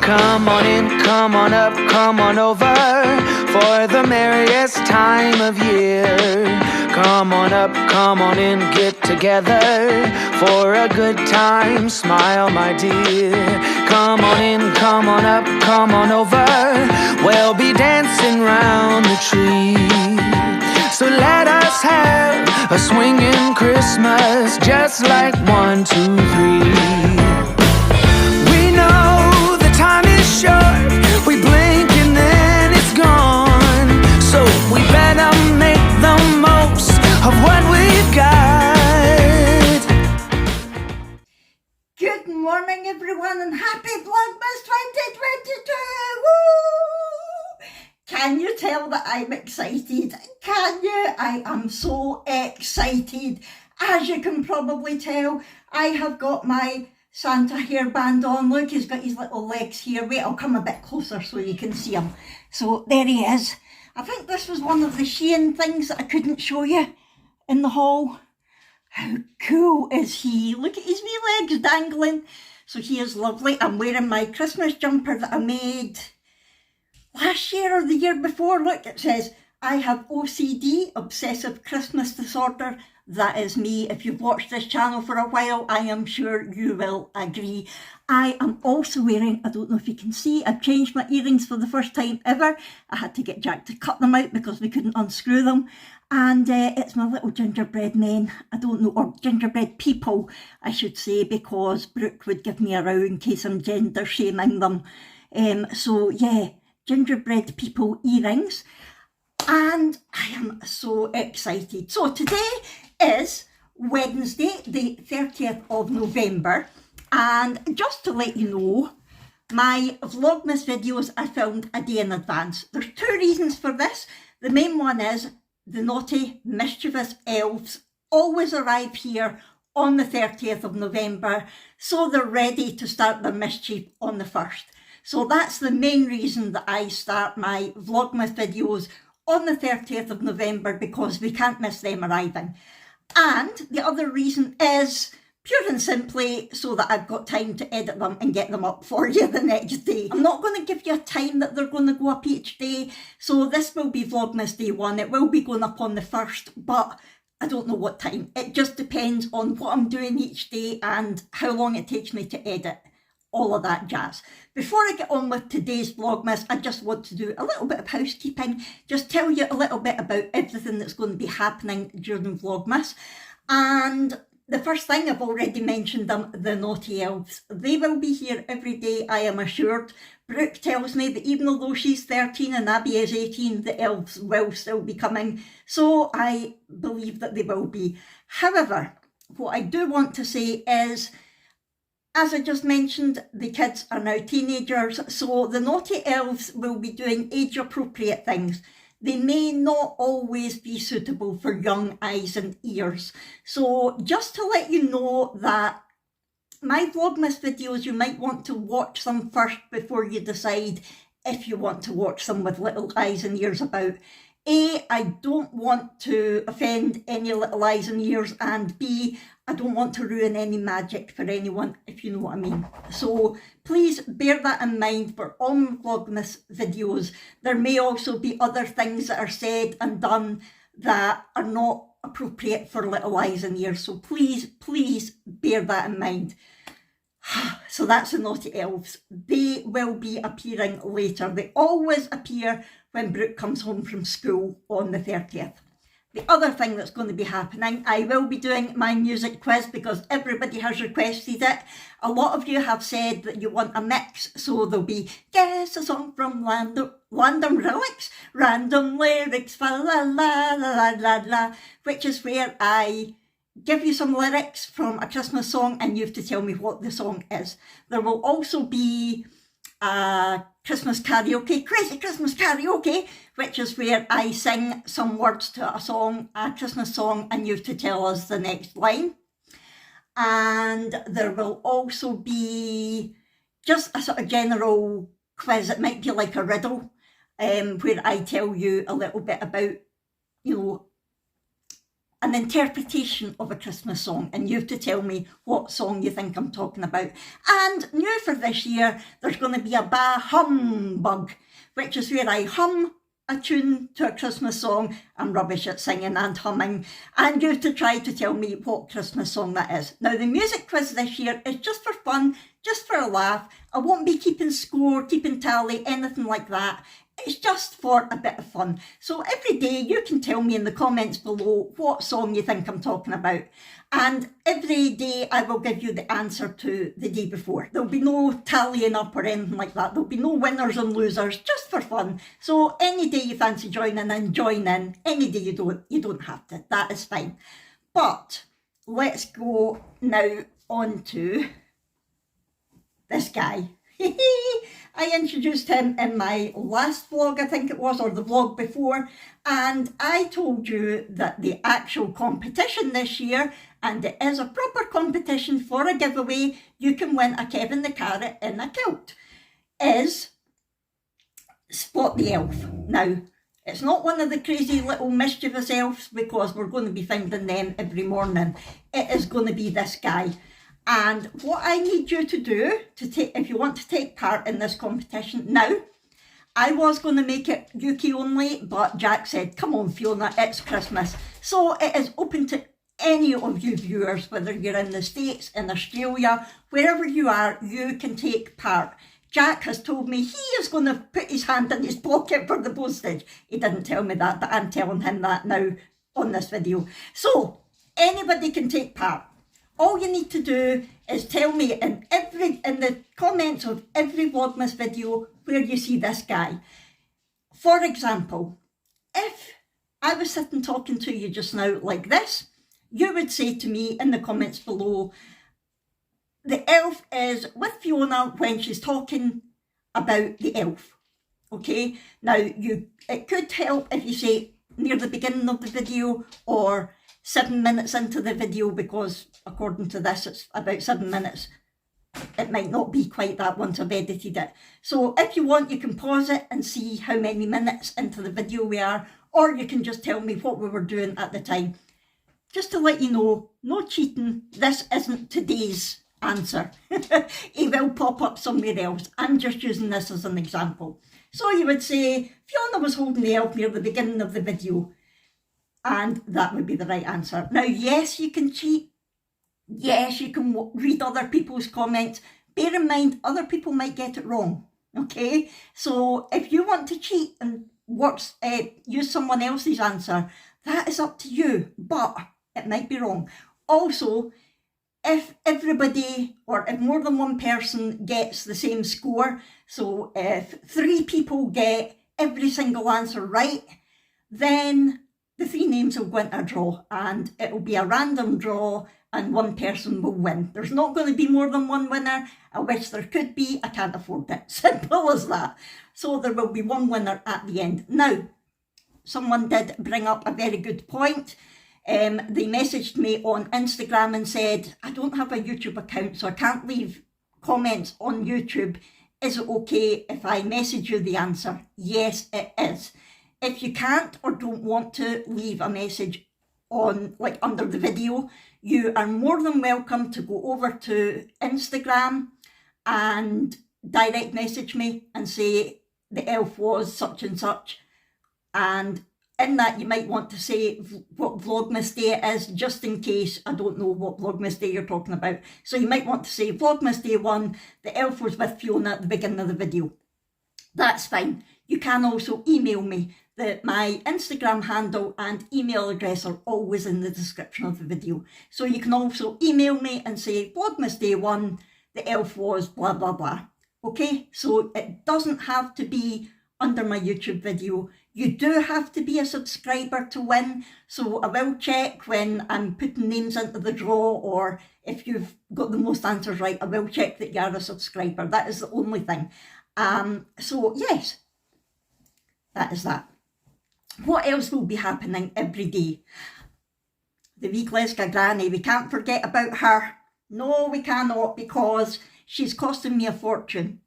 Come on in, come on up, come on over for the merriest time of year. Come on up, come on in, get together for a good time, smile my dear. Come on in, come on up, come on over, we'll be dancing round the tree. So let us have a swinging Christmas, just like 1, 2, 3. We know the time is short, we blink and then it's gone. So we better make the most of what we've got. Good morning everyone and happy Vlogmas 2022! Woo! Can you tell that I'm excited? Can you? I am so excited. As you can probably tell, I have got my Santa hairband on. Look, he's got his little legs here. Wait, I'll come a bit closer so you can see him. So there he is. I think this was one of the Shein things that I couldn't show you in the haul. How cool is he? Look at his wee legs dangling. So he is lovely. I'm wearing my Christmas jumper that I made last year or the year before. Look, it says, I have OCD, Obsessive Christmas Disorder. That is me. If you've watched this channel for a while, I am sure you will agree. I am also wearing, I don't know if you can see, I've changed my earrings for the first time ever. I had to get Jack to cut them out because we couldn't unscrew them. And it's my little gingerbread men, I don't know, or gingerbread people, I should say, because Brooke would give me a row in case I'm gender shaming them. So yeah, gingerbread people earrings. And I am so excited. So today is Wednesday, the 30th of November. And just to let you know, my Vlogmas videos are filmed a day in advance. There's 2 reasons for this. The main one is the naughty, mischievous elves always arrive here on the 30th of November, so they're ready to start their mischief on the 1st. So that's the main reason that I start my Vlogmas videos on the 30th of November, because we can't miss them arriving. And the other reason is pure and simply so that I've got time to edit them and get them up for you the next day. I'm not going to give you a time that they're going to go up each day. So this will be Vlogmas Day 1. It will be going up on the 1st, but I don't know what time. It just depends on what I'm doing each day and how long it takes me to edit. All of that jazz. Before I get on with today's Vlogmas, I just want to do a little bit of housekeeping, just tell you a little bit about everything that's going to be happening during Vlogmas. And the first thing, I've already mentioned them, the naughty elves. They will be here every day, I am assured. Brooke tells me that even though she's 13 and Abby is 18, the elves will still be coming. So I believe that they will be. However, what I do want to say is, as I just mentioned, the kids are now teenagers, so the naughty elves will be doing age-appropriate things. They may not always be suitable for young eyes and ears. So just to let you know that my Vlogmas videos, you might want to watch them first before you decide if you want to watch them with little eyes and ears about. A, I don't want to offend any little eyes and ears, and B, I don't want to ruin any magic for anyone, if you know what I mean. So please bear that in mind for all my Vlogmas videos. There may also be other things that are said and done that are not appropriate for little eyes and ears. So please, please bear that in mind. So that's the naughty elves. They will be appearing later. They always appear when Brooke comes home from school on the 30th. The other thing that's going to be happening, I will be doing my music quiz because everybody has requested it. A lot of you have said that you want a mix, so there'll be guess a song from Random Lyrics, fa la la la la la, which is where I give you some lyrics from a Christmas song and you have to tell me what the song is. There will also be Christmas karaoke, Crazy Christmas Karaoke, which is where I sing some words to a song, a Christmas song, and you have to tell us the next line. And there will also be just a sort of general quiz. It might be like a riddle, where I tell you a little bit about, you know, an interpretation of a Christmas song, and you have to tell me what song you think I'm talking about. And new for this year, there's going to be a Bah Humbug, which is where I hum a tune to a Christmas song. I'm rubbish at singing and humming, and you have to try to tell me what Christmas song that is. Now, the music quiz this year is just for fun, just for a laugh. I won't be keeping score, keeping tally, anything like that. It's just for a bit of fun. So every day you can tell me in the comments below what song you think I'm talking about. And every day I will give you the answer to the day before. There'll be no tallying up or anything like that. There'll be no winners and losers, just for fun. So any day you fancy joining in, join in. Any day you don't have to. That is fine. But let's go now on to this guy. I introduced him in my last vlog, I think it was, or the vlog before, and I told you that the actual competition this year, and it is a proper competition for a giveaway, you can win a Kevin the Carrot in a kilt, is Spot the Elf. Now, it's not one of the crazy little mischievous elves, because we're going to be finding them every morning. It is going to be this guy. And what I need you to do, if you want to take part in this competition now, I was going to make it UK only, but Jack said, come on Fiona, it's Christmas. So it is open to any of you viewers, whether you're in the States, in Australia, wherever you are, you can take part. Jack has told me he is going to put his hand in his pocket for the postage. He didn't tell me that, but I'm telling him that now on this video. So anybody can take part. All you need to do is tell me in the comments of every Vlogmas video where you see this guy. For example, if I was sitting talking to you just now like this, you would say to me in the comments below, the elf is with Fiona when she's talking about the elf. Okay, now it could help if you say near the beginning of the video or 7 minutes into the video, because according to this it's about 7 minutes. It might not be quite that once I've edited it. So if you want, you can pause it and see how many minutes into the video we are, or you can just tell me what we were doing at the time. Just to let you know, no cheating, this isn't today's answer. It will pop up somewhere else. I'm just using this as an example. So you would say, Fiona was holding the elf near the beginning of the video. And that would be the right answer. Now, yes, you can cheat. Yes, you can read other people's comments. Bear in mind, other people might get it wrong. Okay? So if you want to cheat and use someone else's answer, that is up to you. But it might be wrong. Also, if everybody, or if more than one person gets the same score, so if 3 people get every single answer right, then the 3 names will go into a draw, and it will be a random draw, and one person will win. There's not going to be more than one winner. I wish there could be. I can't afford it. Simple as that. So there will be one winner at the end. Now, someone did bring up a very good point. They messaged me on Instagram and said, I don't have a YouTube account, so I can't leave comments on YouTube. Is it okay if I message you the answer? Yes, it is. If you can't or don't want to leave a message on, like, under the video, you are more than welcome to go over to Instagram and direct message me and say the elf was such and such, and in that you might want to say what Vlogmas day it is, just in case I don't know what Vlogmas day you're talking about. So you might want to say Vlogmas day 1, the elf was with Fiona at the beginning of the video. That's fine. You can also email me. My Instagram handle and email address are always in the description of the video. So you can also email me and say Vlogmas day 1, the elf was blah blah blah. Okay, so it doesn't have to be under my YouTube video. You do have to be a subscriber to win. So I will check when I'm putting names into the draw, or if you've got the most answers right, I will check that you are a subscriber. That is the only thing. So yes, that is that. What else will be happening every day? The wee Gleska granny, we can't forget about her. No, we cannot, because she's costing me a fortune.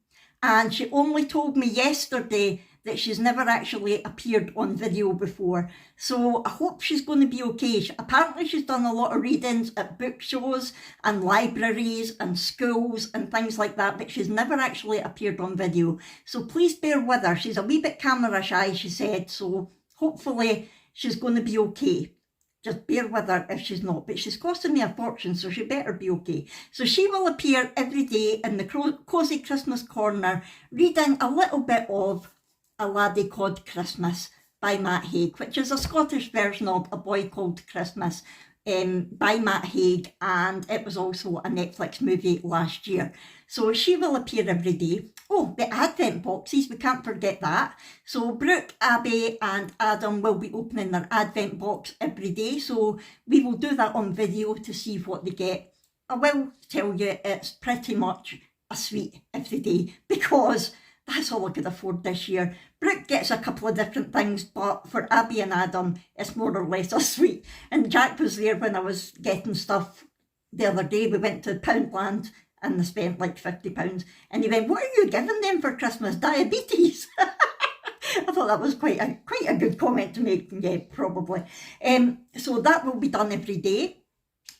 And she only told me yesterday that she's never actually appeared on video before. So I hope she's going to be okay. Apparently she's done a lot of readings at book shows and libraries and schools and things like that, but she's never actually appeared on video. So please bear with her. She's a wee bit camera shy, she said, so hopefully she's going to be okay. Just bear with her if she's not, but she's costing me a fortune, so she better be okay. So she will appear every day in the Cosy Christmas Corner, reading a little bit of A Laddie Called Christmas by Matt Haig, which is a Scottish version of A Boy Called Christmas by Matt Haig, and it was also a Netflix movie last year. So she will appear every day. Oh, the Advent boxes, we can't forget that. So Brooke, Abby and Adam will be opening their Advent box every day, so we will do that on video to see what they get. I will tell you it's pretty much a sweet every day, because that's all I could afford this year. Brooke gets a couple of different things, but for Abby and Adam, it's more or less a sweet. And Jack was there when I was getting stuff the other day. We went to Poundland and they spent like £50. And he went, "What are you giving them for Christmas? Diabetes?" I thought that was quite a good comment to make. Yeah, probably. So that will be done every day.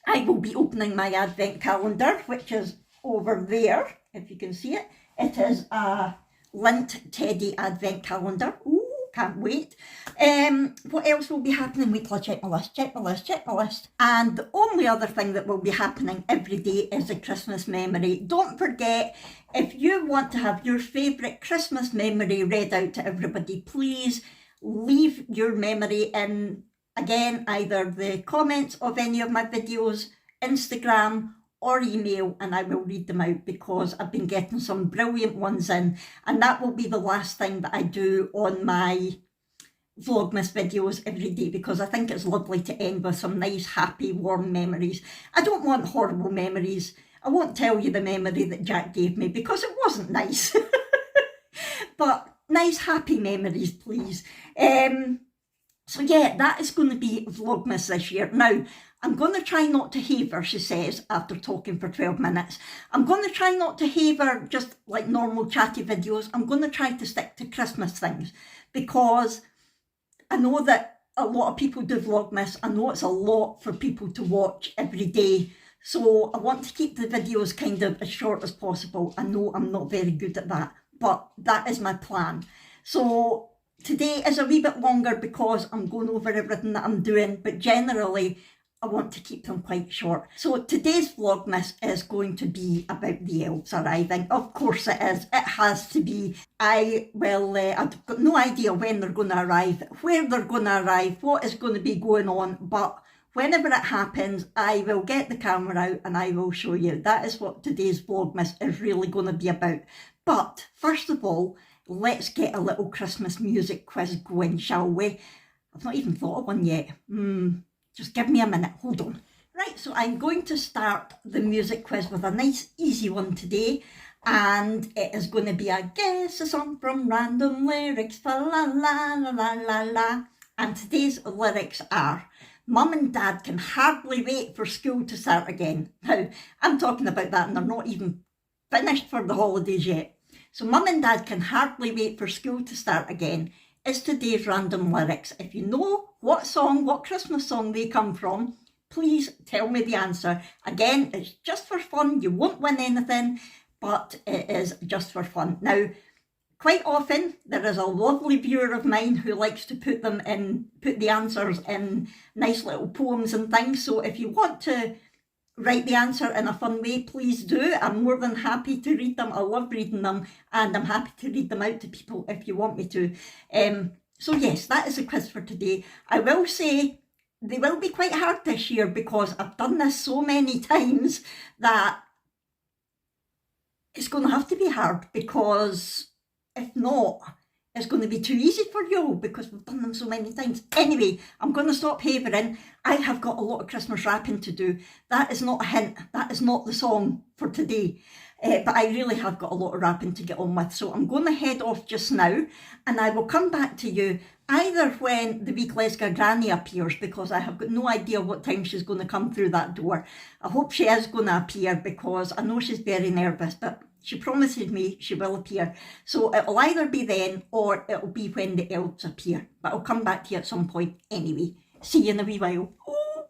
I will be opening my Advent calendar, which is over there, if you can see it. It is a Lint Teddy Advent calendar. Ooh, can't wait. What else will be happening? Wait till I check my list. And the only other thing that will be happening every day is a Christmas memory. Don't forget, if you want to have your favourite Christmas memory read out to everybody, please leave your memory in, again, either the comments of any of my videos, Instagram, or email, and I will read them out, because I've been getting some brilliant ones in, and that will be the last thing that I do on my Vlogmas videos every day, because I think it's lovely to end with some nice, happy, warm memories. I don't want horrible memories. I won't tell you the memory that Jack gave me, because it wasn't nice. But nice, happy memories, please. So yeah, that is going to be Vlogmas this year. Now, I'm going to try not to haver, she says, after talking for 12 minutes. I'm going to try not to haver just like normal chatty videos. I'm going to try to stick to Christmas things, because I know that a lot of people do Vlogmas. I know it's a lot for people to watch every day. So I want to keep the videos kind of as short as possible. I know I'm not very good at that, but that is my plan. So today is a wee bit longer because I'm going over everything that I'm doing, but generally I want to keep them quite short. So today's Vlogmas is going to be about the elves arriving. Of course it is. It has to be. I've got no idea when they're going to arrive, where they're going to arrive, what is going to be going on, but whenever it happens, I will get the camera out and I will show you. That is what today's Vlogmas is really going to be about. But first of all, let's get a little Christmas music quiz going, shall we? I've not even thought of one yet. Just give me a minute, hold on. Right, so I'm going to start the music quiz with a nice easy one today, and it is going to be a guess a song from random lyrics, fa la la la la la la. And today's lyrics are, Mum and Dad can hardly wait for school to start again. Now, I'm talking about that and they're not even finished for the holidays yet. So Mum and Dad can hardly wait for school to start again is today's random lyrics. If you know what song, what Christmas song they come from, please tell me the answer. Again, it's just for fun. You won't win anything, but it is just for fun. Now, quite often there is a lovely viewer of mine who likes to put the answers in nice little poems and things. So if you want to write the answer in a fun way, please do. I'm more than happy to read them. I love reading them, and I'm happy to read them out to people if you want me to. So yes, that is the quiz for today. I will say they will be quite hard this year because I've done this so many times that it's going to have to be hard, because if not, it's going to be too easy for you because we've done them so many times. Anyway, I'm going to stop havering. I have got a lot of Christmas wrapping to do. That is not a hint. That is not the song for today. But I really have got a lot of wrapping to get on with. So I'm going to head off just now, and I will come back to you either when the wee Glasgow Granny appears, because I have got no idea what time she's going to come through that door. I hope she is going to appear because I know she's very nervous, but She promises me she will appear. So it'll either be then or it'll be when the elves appear. But I'll come back to you at some point anyway. See you in a wee while. Oh.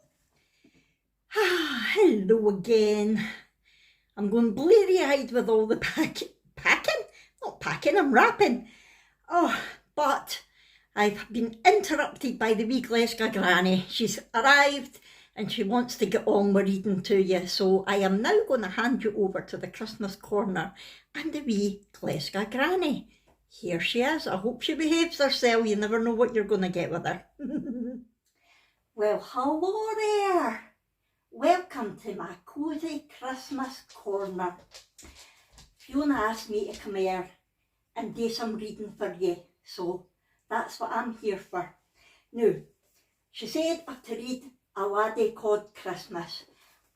Hello again. I'm going bleary-eyed with all the packing. Not packing, I'm wrapping. Oh, but I've been interrupted by the wee Glasgow granny. She's arrived and she wants to get on with reading to you. So I am now going to hand you over to the Christmas corner and the wee Glasgow granny. Here she is. I hope she behaves herself. You never know what you're going to get with her. Well, hello there. Welcome to my cosy Christmas corner. Fiona asked me to come here and do some reading for you. So that's what I'm here for. Now, she said to read a laddie called Christmas.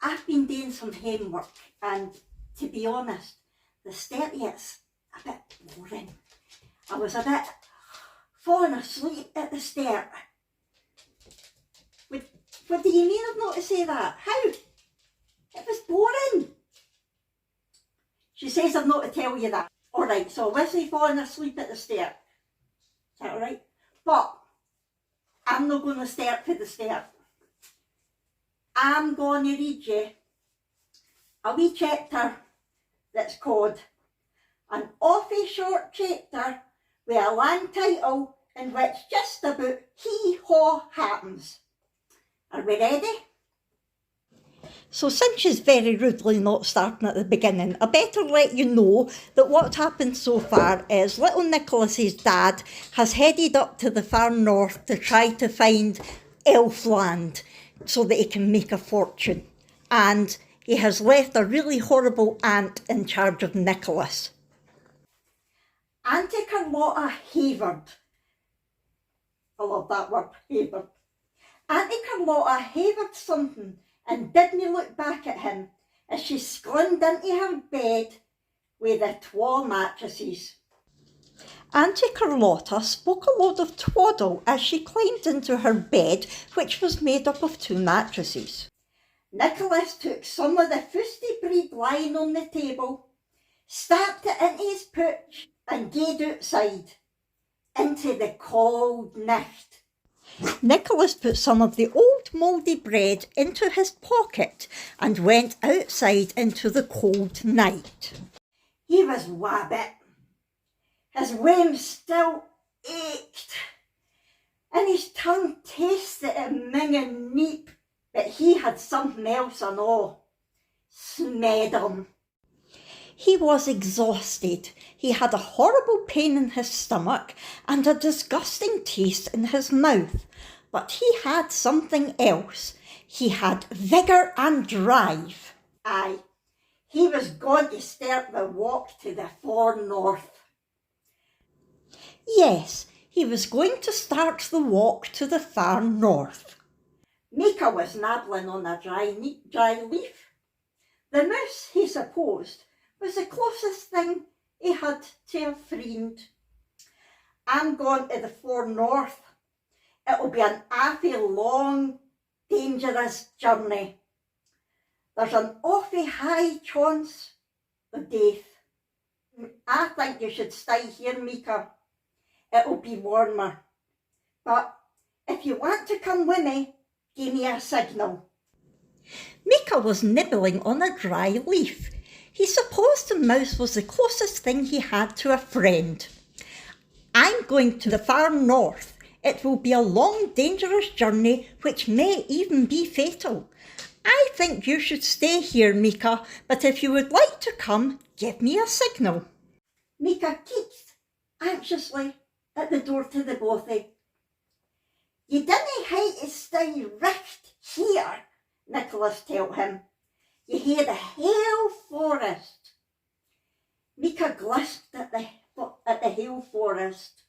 I've been doing some homework and to be honest, the start gets a bit boring. I was a bit falling asleep at the start. What do you mean I've not to say that? How? It was boring. She says I'm not to tell you that. Alright, so I wasn't falling asleep at the start. Is that alright? But I'm not going to start for the start. I'm going to read you a wee chapter that's called An Awfully Short Chapter with a long title in which just about hee-haw happens. Are we ready? So since she's very rudely not starting at the beginning, I better let you know that what's happened so far is little Nicholas's dad has headed up to the far north to try to find Elfland so that he can make a fortune. And he has left a really horrible aunt in charge of Nicholas. Auntie Carlotta havered. I love that word, havered. Auntie Carlotta havered something and didn't look back at him as she squirmed into her bed with the twa mattresses. Auntie Carlotta spoke a load of twaddle as she climbed into her bed, which was made up of 2 mattresses. Nicholas took some of the fusty bread lying on the table, stabbed it into his pooch and gaed outside into the cold night. Nicholas put some of the old mouldy bread into his pocket and went outside into the cold night. He was wabbit. His worms still ached and his tongue tasted a minging neep, but he had something else and all. Smedum. He was exhausted. He had a horrible pain in his stomach and a disgusting taste in his mouth. But he had something else. He had vigour and drive. Aye, he was going to start the walk to the far north. Yes, he was going to start the walk to the far north. Mika was nabbling on a dry leaf. The mouse, he supposed, was the closest thing he had to a friend. I'm going to the far north. It'll be an awful long, dangerous journey. There's an awfully high chance of death. I think you should stay here, Mika. It'll be warmer. But if you want to come with me, give me a signal. Mika was nibbling on a dry leaf. He supposed the mouse was the closest thing he had to a friend. I'm going to the far north. It will be a long, dangerous journey which may even be fatal. I think you should stay here, Mika, but if you would like to come, give me a signal. Mika keeked anxiously at the door to the bothy. You didn't hae to stay richt here, Nicholas told him. You hae the whole forest. Mika glisped at the whole forest.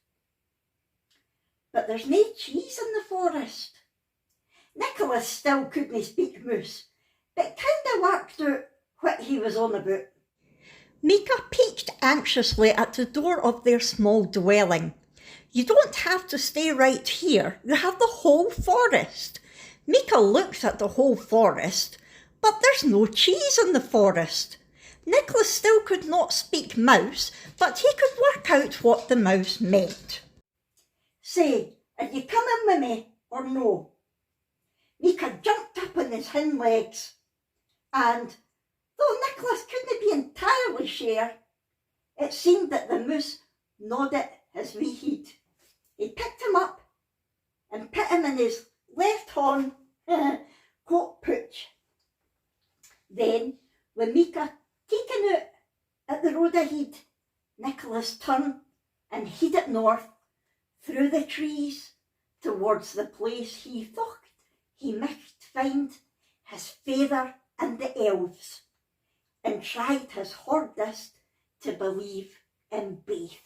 But there's no cheese in the forest. Nicholas still couldn't speak moose, but kind of worked out what he was on about. Mika peeked anxiously at the door of their small dwelling. You don't have to stay right here. You have the whole forest. Mika looked at the whole forest, but there's no cheese in the forest. Nicholas still could not speak mouse, but he could work out what the mouse meant. "Say, are you coming with me or no?" Mika jumped up on his hind legs, and though Nicholas couldn't be entirely sure, it seemed that the moose nodded his wee head. He picked him up and put him in his left horn coat pooch. Then, with Mika taken out at the road ahead, Nicholas turned and headed north through the trees towards the place he thought he might find his father and the elves, and tried his hardest to believe in both.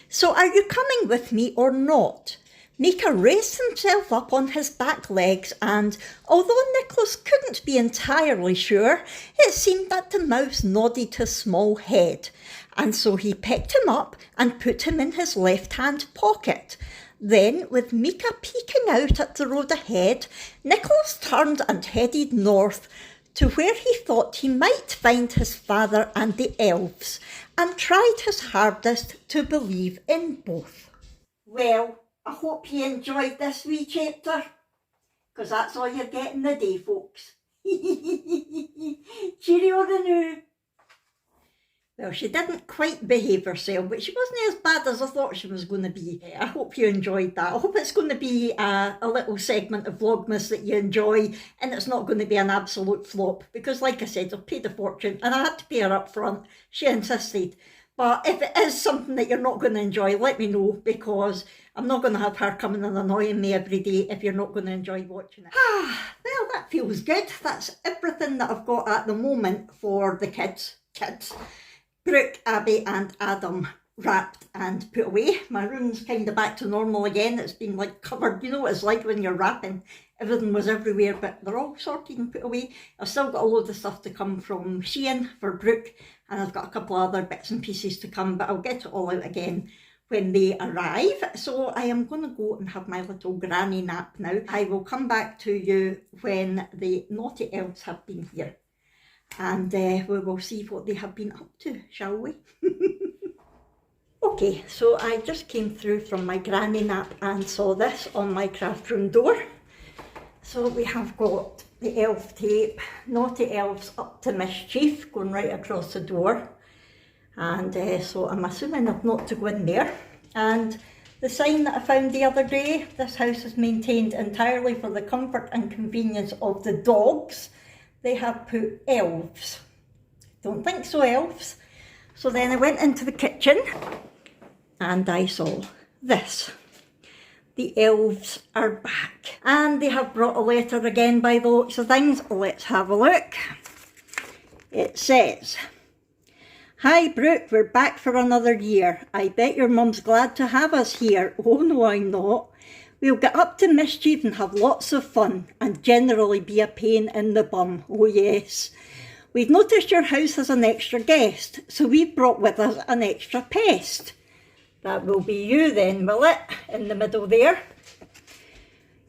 "So are you coming with me or not?" Mika raised himself up on his back legs, and although Nicholas couldn't be entirely sure, it seemed that the mouse nodded his small head, and so he picked him up and put him in his left-hand pocket. Then, with Mika peeking out at the road ahead, Nicholas turned and headed north to where he thought he might find his father and the elves, and tried his hardest to believe in both. Well, I hope you enjoyed this wee chapter, because that's all you're getting today, folks. Cheerio the new. Well, she didn't quite behave herself, but she wasn't as bad as I thought she was going to be. I hope you enjoyed that. I hope it's going to be a little segment of Vlogmas that you enjoy, and it's not going to be an absolute flop, because like I said, I've paid a fortune, and I had to pay her up front. She insisted. But if it is something that you're not going to enjoy, let me know, because I'm not going to have her coming and annoying me every day if you're not going to enjoy watching it. Well, that feels good. That's everything that I've got at the moment for the kids. Brooke, Abby and Adam wrapped and put away. My room's kind of back to normal again. It's been like covered. You know what it's like when you're wrapping. Everything was everywhere, but they're all sorted and put away. I've still got a load of stuff to come from Shein for Brooke, and I've got a couple of other bits and pieces to come, but I'll get it all out again when they arrive. So I am going to go and have my little granny nap now. I will come back to you when the naughty elves have been here, and we will see what they have been up to, shall we? Okay, so I just came through from my granny nap and saw this on my craft room door. So we have got the elf tape, naughty elves up to mischief, going right across the door. And so I'm assuming I've not to go in there. And the sign that I found the other day, this house is maintained entirely for the comfort and convenience of the dogs. They have put elves. Don't think so, elves. So then I went into the kitchen and I saw this. The elves are back. And they have brought a letter again by the looks of things. Let's have a look. It says, "Hi Brooke, we're back for another year. I bet your mum's glad to have us here." "Oh no, I'm not. We'll get up to mischief and have lots of fun, and generally be a pain in the bum. Oh yes. We've noticed your house has an extra guest, so we've brought with us an extra pest." That will be you then, will it? In the middle there.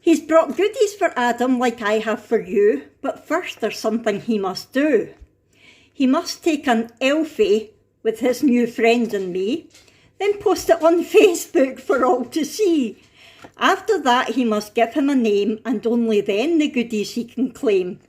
"He's brought goodies for Adam like I have for you, but first there's something he must do. He must take an elfie with his new friend and me, then post it on Facebook for all to see. After that he must give him a name, and only then the goodies he can claim.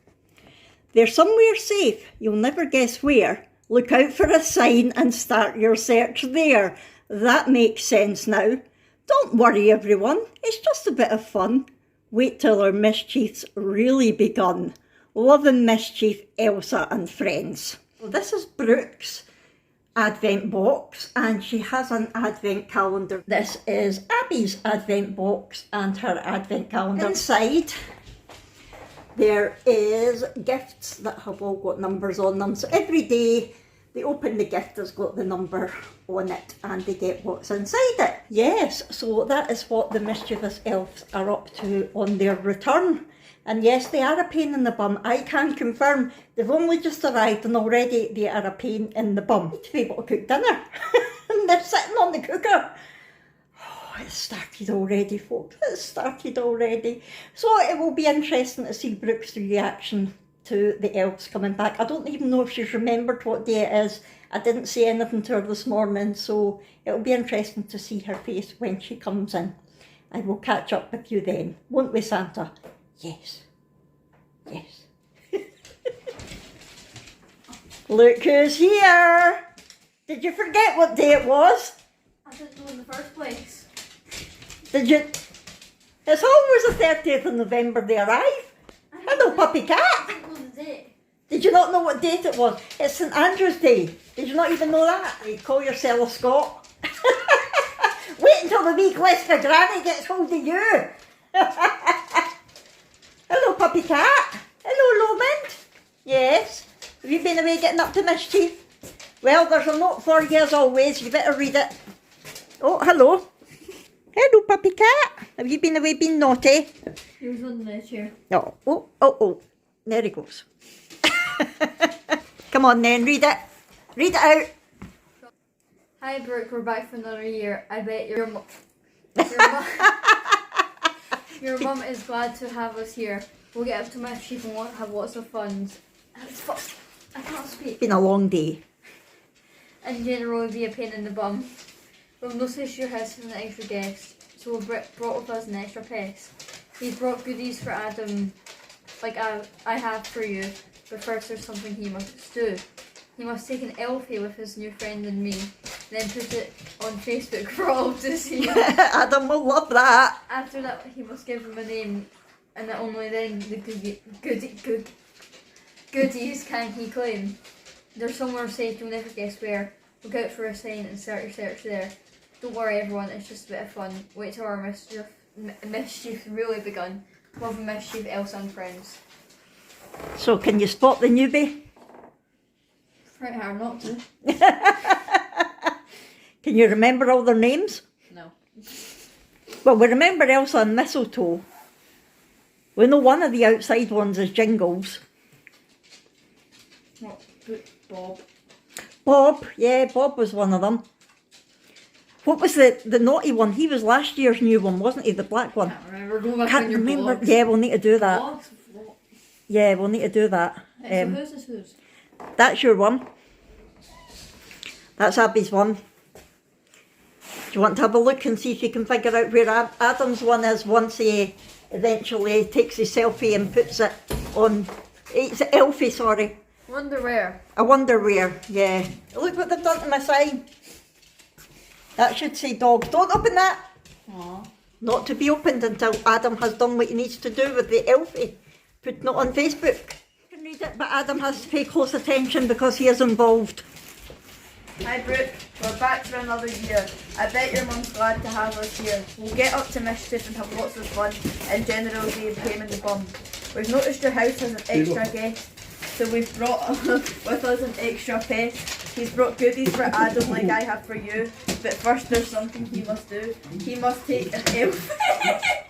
They're somewhere safe, you'll never guess where. Look out for a sign and start your search there. That makes sense now. Don't worry everyone, it's just a bit of fun. Wait till our mischief's really begun. Love and mischief, Elsa and friends." Well, this is Brooke's advent box, and she has an advent calendar. This is Abby's advent box and her advent calendar. Inside there is gifts that have all got numbers on them, so every day they open the gift has got the number on it and they get what's inside it. Yes, so that is what the mischievous elves are up to on their return. And yes, they are a pain in the bum. I can confirm they've only just arrived and already they are a pain in the bum. Need to be able to cook dinner. And they're sitting on the cooker. Oh, it's started already, folks. It's started already. So it will be interesting to see Brooke's reaction to the Elves coming back. I don't even know if she's remembered what day it is. I didn't say anything to her this morning, so it'll be interesting to see her face when she comes in. I will catch up with you then. Won't we, Santa? Yes. Yes. Look who's here! Did you forget what day it was? I didn't know in the first place. Did you? It's always the 30th of November they arrive. Hello, puppy cat. I didn't know the date. Did you not know what date it was? It's St Andrew's Day. Did you not even know that? You call yourself a Scot. Wait until the wee Glasgow granny gets hold of you. Hello, puppy cat. Hello, Lomond. Yes. Have you been away getting up to mischief? Well, there's a note for you as always. You better read it. Oh, hello. Hello, puppy cat. Have you been away being naughty? He was on the chair. Oh, oh, oh, oh. There he goes. Come on then, read it. Read it out. Hi Brooke, we're back for another year. I bet your mum your mum is glad to have us here. We'll get up to mischief and have lots of fun. I can't speak. Been a long day. In general, it'd be a pain in the bum. We've noticed your house has an extra guest, so we've brought with us an extra pest. He's brought goodies for Adam, like I have for you, but first there's something he must do. He must take an Elfie with his new friend and me, then put it on Facebook for all to see. Adam will love that. After that, he must give him a name, and only then the goodies can he claim. They're somewhere safe, you'll never guess where. Look out for a sign and start your search there. Don't worry everyone, it's just a bit of fun. Wait till our mischief really begun. Love and mischief, Elsa and friends. So can you spot the newbie? Right hard not to. Can you remember all their names? No. Well, we remember Elsa and Mistletoe. We know one of the outside ones is Jingles. What? Bob. Bob, yeah, Bob was one of them. What was the naughty one? He was last year's new one, wasn't he? The black one. Can't remember. Go back Can't on your remember. blogs. Yeah, we'll need to do that. Blogs? Yeah, we'll need to do that. So who's is whose? That's your one. That's Abby's one. Do you want to have a look and see if you can figure out where Adam's one is once he eventually takes his selfie and puts it on... It's Elfie, sorry. Wonder where. I wonder where, yeah. Look what they've done to my sign. That should say dog. Don't open that. Aww. Not to be opened until Adam has done what he needs to do with the Elfie. Putting it on Facebook. You can read it, but Adam has to pay close attention because he is involved. Hi Brooke, we're back for another year. I bet your mum's glad to have us here. We'll get up to mischief and have lots of fun. In general, be a pain in the bum. We've noticed your house has an extra guest, so we've brought with us an extra pest. He's brought goodies for Adam like I have for you, but first there's something he must do. He must take an elf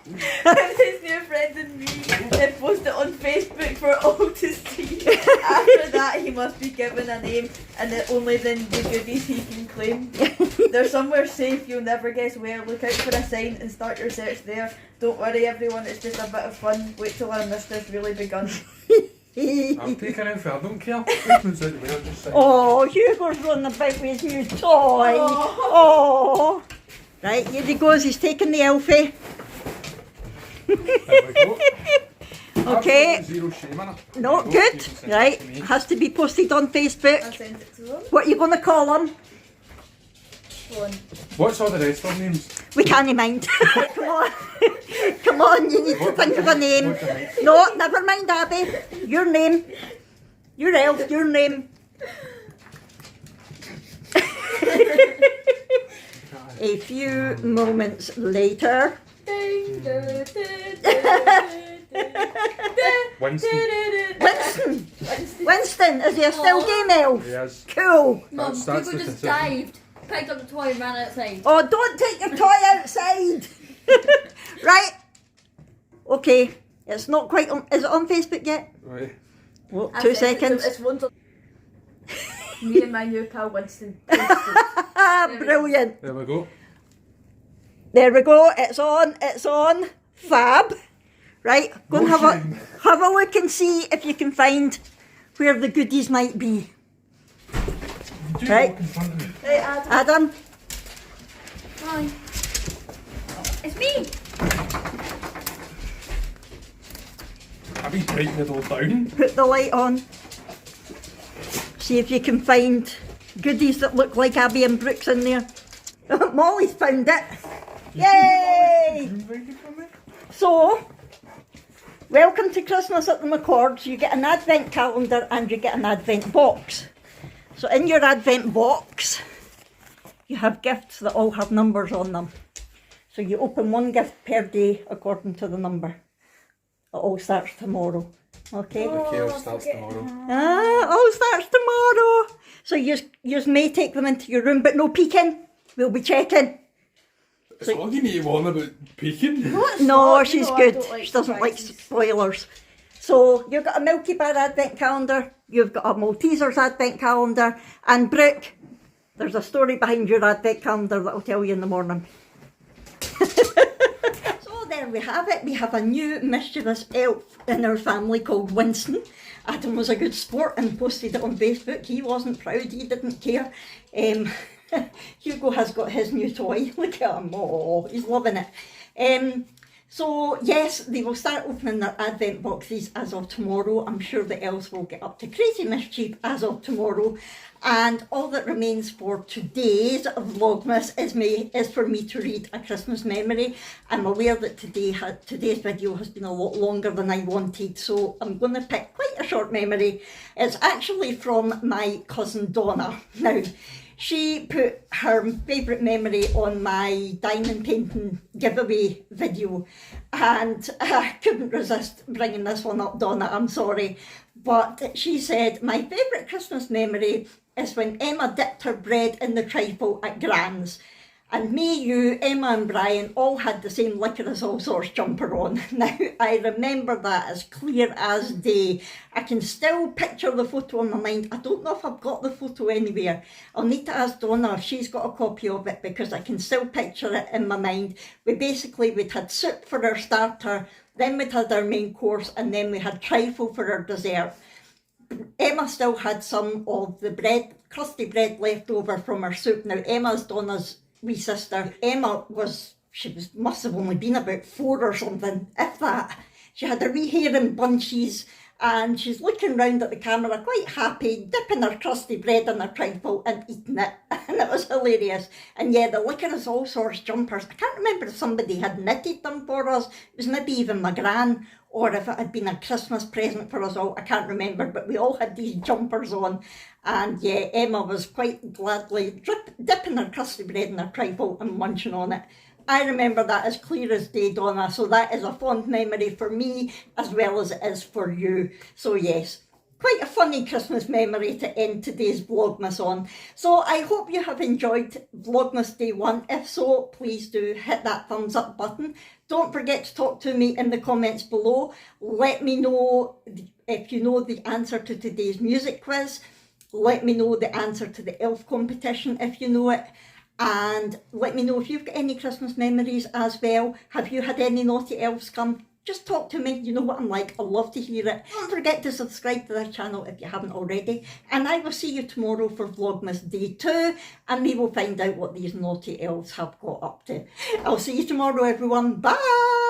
with his new friend and me and post it on Facebook for all to see. After that he must be given a name and then only then the goodies he can claim. They're somewhere safe, you'll never guess where. Look out for a sign and start your search there. Don't worry everyone, it's just a bit of fun. Wait till our mischief's really begun. I'll take an Elfie, I don't care. Who's out there, just saying. Oh, Hugo's running about with his new toy. Oh. Right, here he goes, he's taking the Elfie. There we go. Okay. Absolutely zero shame in it. No, There you go, you good. can send it Right, to me. has to be posted on Facebook. I'll send it to them. What are you going to call him? Go on. What's all the rest of the names? We can't mind. Come on. Come on, you need to think of a name. What's the name? No, never mind, Abby. Your name. Your elf, your name. A few moments later. Winston. Winston, is he a still game elf? Yes. Cool. Mum, That's people the just decision. dived, picked up the toy and ran outside. Oh, don't take your toy outside. Right. Okay. It's not quite on. Is it on Facebook yet? Right. What, I 2 sent it to them. seconds. It's one to me and my new pal Winston. Brilliant. There we go. There we go. It's on. It's on. Fab. Right, go and No have a look and see if you can find where the goodies might be. Did you Right. walk in front of me? Right, Adam. Adam, Hi. It's me. Have you tightened it all down? put the light on. See if you can find goodies that look like Abby and Brooks in there. Molly's found it. Yay! Did you find it for me? So, welcome to Christmas at the McCords. You get an advent calendar and you get an advent box. So in your advent box, you have gifts that all have numbers on them. So you open one gift per day according to the number. It all starts tomorrow. Okay? Okay, Elves starts tomorrow. All starts tomorrow. So you may take them into your room, but no peeking. We'll be checking. It's all you need to warn about peeking. No, she's I good. don't like She doesn't like surprises. spoilers. So you've got a Milky Bar advent calendar, you've got a Maltesers advent calendar, and Brooke, there's a story behind your advent calendar that I'll tell you in the morning. So there we have it. We have a new mischievous elf in our family called Winston. Adam was a good sport and posted it on Facebook. He wasn't proud, he didn't care. Hugo has got his new toy. Look at him. Oh, he's loving it. So yes, they will start opening their advent boxes as of tomorrow. I'm sure the elves will get up to crazy mischief as of tomorrow. And all that remains for today's Vlogmas is for me to read a Christmas memory. I'm aware that today's video has been a lot longer than I wanted, so I'm going to pick quite a short memory. It's actually from my cousin Donna. Now, she put her favourite memory on my diamond painting giveaway video, and I couldn't resist bringing this one up, Donna, I'm sorry. But she said, my favourite Christmas memory is when Emma dipped her bread in the trifle at Gran's. And me, you, Emma and Brian all had the same licorice all sorts jumper on. Now, I remember that as clear as day. I can still picture the photo in my mind. I don't know if I've got the photo anywhere. I'll need to ask Donna if she's got a copy of it, because I can still picture it in my mind. We'd had soup for our starter, then we'd had our main course, and then we had trifle for our dessert. Emma still had some of the bread, crusty bread left over from her soup. Now, Emma's Donna's wee sister. Emma must have only been about 4 or something, if that. She had her wee hair in bunches, and she's looking round at the camera quite happy, dipping her crusty bread in her trifle and eating it, and it was hilarious. And yeah, the licorice all sorts jumpers, I can't remember if somebody had knitted them for us. It was maybe even my gran, or if it had been a Christmas present for us all, I can't remember, but we all had these jumpers on. And yeah, Emma was quite gladly dipping her crusty bread in her trifle and munching on it. I remember that as clear as day, Donna, so that is a fond memory for me as well as it is for you. So yes, quite a funny Christmas memory to end today's Vlogmas on. So I hope you have enjoyed Vlogmas Day 1. If so, please do hit that thumbs up button. Don't forget to talk to me in the comments below. Let me know if you know the answer to today's music quiz. Let me know the answer to the elf competition if you know it. And let me know if you've got any Christmas memories as well. Have you had any naughty elves come? Just talk to me, you know what I'm like, I love to hear it. Don't forget to subscribe to this channel if you haven't already. And I will see you tomorrow for Vlogmas Day 2, and we will find out what these naughty elves have got up to. I'll see you tomorrow, everyone. Bye!